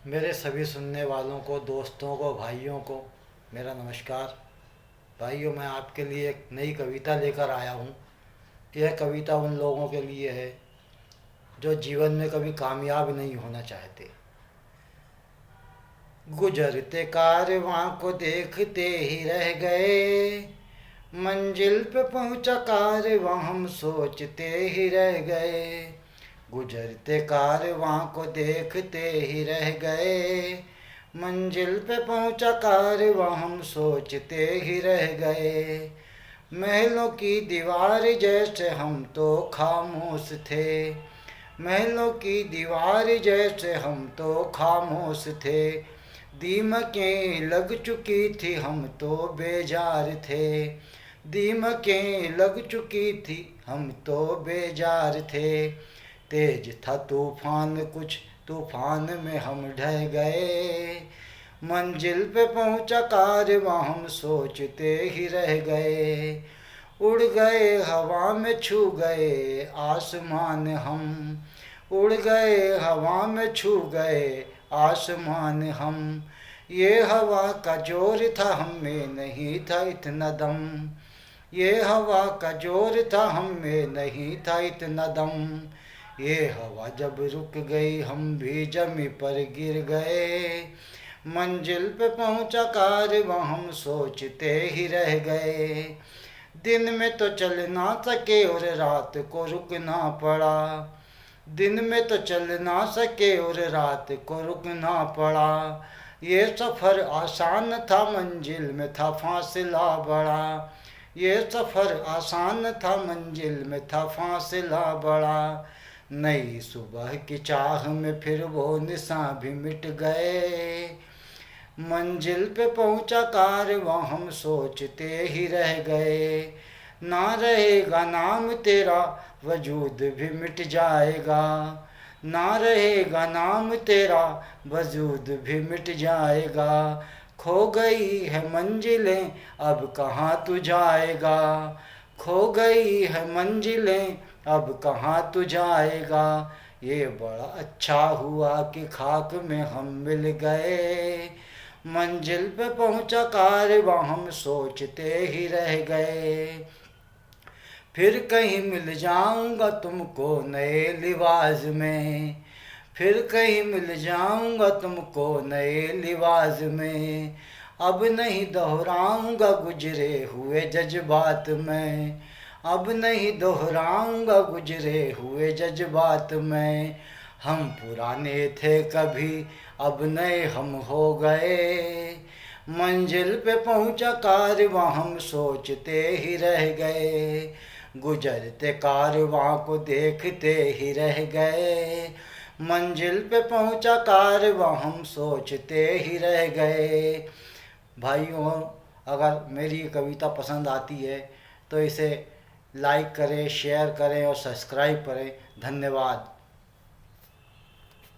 मेरे सभी सुनने वालों को, दोस्तों को, भाइयों को मेरा नमस्कार। भाइयों, मैं आपके लिए एक नई कविता लेकर आया हूँ। यह कविता उन लोगों के लिए है जो जीवन में कभी कामयाब नहीं होना चाहते। गुजरते कारवां को देखते ही रह गए, मंजिल पे पहुंचा कारवां हम सोचते ही रह गए। गुजरते कारवां को देखते ही रह गए, मंजिल पे पहुंचा कारवां हम सोचते ही रह गए। महलों की दीवार जैसे हम तो खामोश थे, महलों की दीवार जैसे हम तो खामोश थे। दीमकें लग चुकी थी हम तो बेजार थे, दीमकें लग चुकी थी हम तो बेजार थे। तेज था तूफान कुछ, तूफान में हम ढह गए, मंजिल पे पहुंचा कारवां हम सोचते ही रह गए। उड़ गए हवा में छू गए आसमान हम, उड़ गए हवा में छू गए आसमान हम। ये हवा का जोर था हम में नहीं था इतना दम, ये हवा का जोर था हम में नहीं था इतना दम। ये हवा जब रुक गई हम भी जमी पर गिर गए, मंजिल पे पहुंचा कारवां हम सोचते ही रह गए। दिन में तो चल ना सके और रात को रुकना पड़ा, दिन में तो चल ना सके और रात को रुकना पड़ा। ये सफ़र आसान था मंजिल में था फासला बड़ा, ये सफ़र आसान था मंजिल में था फासला बड़ा। नई सुबह की चाह में फिर वो निशान भी मिट गए, मंजिल पे पहुंचा कारवां हम सोचते ही रह गए। ना रहेगा नाम तेरा वजूद भी मिट जाएगा, ना रहेगा नाम तेरा वजूद भी मिट जाएगा। खो गई है मंजिलें अब कहाँ तू जाएगा, खो गई है मंजिलें अब कहाँ तू जाएगा। ये बड़ा अच्छा हुआ कि खाक में हम मिल गए, मंजिल पे पहुंचा कारवां हम सोचते ही रह गए। फिर कहीं मिल जाऊंगा तुमको नए लिबास में, फिर कहीं मिल जाऊंगा तुमको नए लिबास में। अब नहीं दोहराऊंगा गुजरे हुए जज्बात में, अब नहीं दोहराऊंगा गुजरे हुए जज्बात में। हम पुराने थे कभी अब नए हम हो गए, मंजिल पे पहुंचा कारवां हम सोचते ही रह गए। गुजरते कारवां को देखते ही रह गए, मंजिल पे पहुंचा कारवां हम सोचते ही रह गए। भाइयों, अगर मेरी कविता पसंद आती है तो इसे लाइक करें, शेयर करें और सब्सक्राइब करें। धन्यवाद।